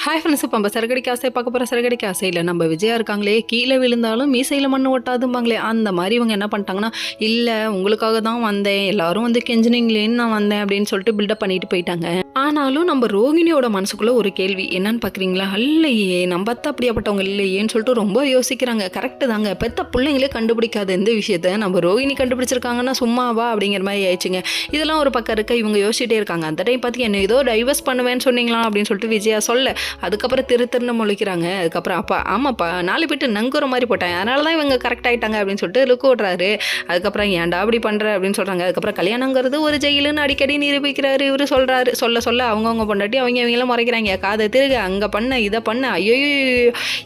Hi friends, இப்போ நம்ம சரக்கடிக்க ஆசை பார்க்க போகிற சரக்கடிக்க ஆசையில் நம்ம விஜயா இருக்காங்களே, கீழே விழுந்தாலும் மீசையில் மண்ணு ஒட்டாதும்பாங்களே, அந்த மாதிரி இவங்க என்ன பண்ணிட்டாங்கன்னா, இல்லை உங்களுக்காக தான் வந்தேன், எல்லாரும் வந்து கெஞ்சினீங்களேன்னு நான் வந்தேன் அப்படின்னு சொல்லிட்டு பில்டப் பண்ணிட்டு போயிட்டாங்க. ஆனாலும் நம்ம ரோகிணியோட மனசுக்குள்ள ஒரு கேள்வி என்னன்னு பார்க்குறீங்களா, இல்லையே நம்ம அத்தை அப்படியாப்பட்டவங்க இல்லையேன்னு சொல்லிட்டு ரொம்ப யோசிக்கிறாங்க. கரெக்டு தாங்க, பெத்த பிள்ளைங்களே கண்டுபிடிக்காத இந்த விஷயத்த நம்ம ரோகிணி கண்டுபிடிச்சிருக்காங்கன்னா சும்மாவா அப்படிங்கிற மாதிரி ஆயிடுச்சுங்க. இதெல்லாம் ஒரு பக்கம் இருக்க இவங்க யோசிச்சுட்டே இருக்காங்க. அந்த டைம் பார்த்து என்ன ஏதோ டைவர்ஸ் பண்ணுவேன்னு சொன்னீங்களா அப்படின்னு சொல்லிட்டு விஜயா சொல்ல, அதுக்கப்புறம் திருன்னு முழிக்கிறாங்க. அதுக்கப்புறம் அப்பா ஆமாப்பா 4 பேட்டு நங்குற மாதிரி போட்டேன், அதனால தான் இவங்க கரெக்ட் ஆகிட்டாங்க அப்படின்னு சொல்லிட்டு லுக்கு விட்றாரு. அதுக்கப்புறம் ஏன்டா அப்படி பண்ணுற அப்படின்னு சொல்கிறாங்க. அதுக்கப்புறம் கல்யாணங்கிறது ஒரு ஜெயிலுன்னு அடிக்கடி நிரூபிக்கிறாரு இவர் சொல்கிறாரு. சொல்ல அவங்கவுங்க பொண்டாட்டி அவங்களாம் முறைக்கிறாங்க, காதை திருக அங்கே பண்ண இதை பண்ண, ஐயோ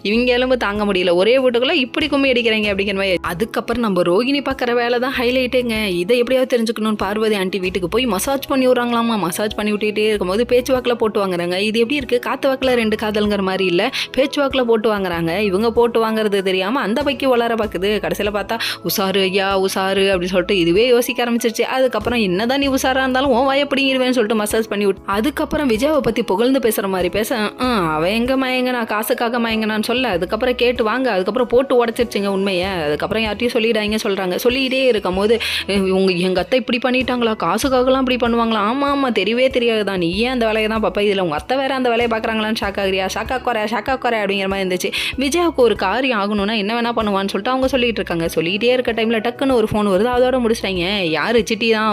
இவங்க எலும்பு தாங்க முடியல, ஒரே வீட்டுக்குள்ளே இப்படி கும்மி அடிக்கிறாங்க அப்படிங்கிற மாதிரி. அதுக்கப்புறம் நம்ம ரோகிணி பார்க்குற வேலை தான் ஹைலைட்டுங்க. இதை எப்படியாவது தெரிஞ்சுக்கணும்னு பார்வதி ஆண்டி வீட்டுக்கு போய் மசாஜ் பண்ணி விட்றாங்களாமா. மசாஜ் பண்ணி விட்டுகிட்டே இருக்கும்போது பேச்சு வாக்கில் போட்டு வாங்குறாங்க. இது எப்படி இருக்குது, காற்று வாக்கில் 2 காதல்ங்கிற மாதிரி இல்லை, பேச்சு வாக்கில் போட்டு வாங்குறாங்க. இவங்க போட்டு வாங்குறது தெரியாமல் அந்த பைக்கு வளர பார்க்குது. கடைசியில் பார்த்தா உசாரு ஐயா உசாரு அப்படின்னு சொல்லிட்டு இதுவே யோசிக்க ஆரம்பிச்சிருச்சு. அதுக்கப்புறம் என்னதான் நீ உசாராக இருந்தாலும் உன் வாயை பிடிங்கிடுவேன்னு சொல்லிட்டு மசாஜ் பண்ணி விட்டு, அதுக்கப்புறம் விஜயாவை பற்றி புகழ்ந்து பேசுகிற மாதிரி பேச, அவன் எங்கே மயங்கினா காசுக்காக மயங்கினான்னு சொல்ல, அதுக்கப்புறம் கேட்டு வாங்க, அதுக்கப்புறம் போட்டு உடச்சிருச்சுங்க உண்மையை. அதுக்கப்புறம் யார்ட்டையும் சொல்லிடாங்க சொல்கிறாங்க. சொல்லிகிட்டே இருக்கும் போது, எங்கள் அத்தை இப்படி பண்ணிட்டாங்களா, காசுக்காகலாம் இப்படி பண்ணுவாங்களா, ஆமாம் தெரியவே தெரியாது தான், நீ ஏன் அந்த வேலையை தான் பார்ப்பா, இதில் உங்கள் அத்தை வேறு அந்த வேலையை பார்க்குறாங்களான்னு ஷாக் ஆகிறியா, ஷாக்கா குறை அப்படிங்கிற மாதிரி இருந்துச்சு. விஜயாவுக்கு ஒரு காரியம் ஆகணும்னா என்ன வேணா பண்ணுவான்னு சொல்லிட்டு அவங்க சொல்லிட்டு இருக்காங்க. சொல்லிகிட்டே இருக்க டைமில் டக்குன்னு ஒரு ஃபோன் வருது, அதோட முடிச்சிட்டாங்க. யார் சிட்டி தான்.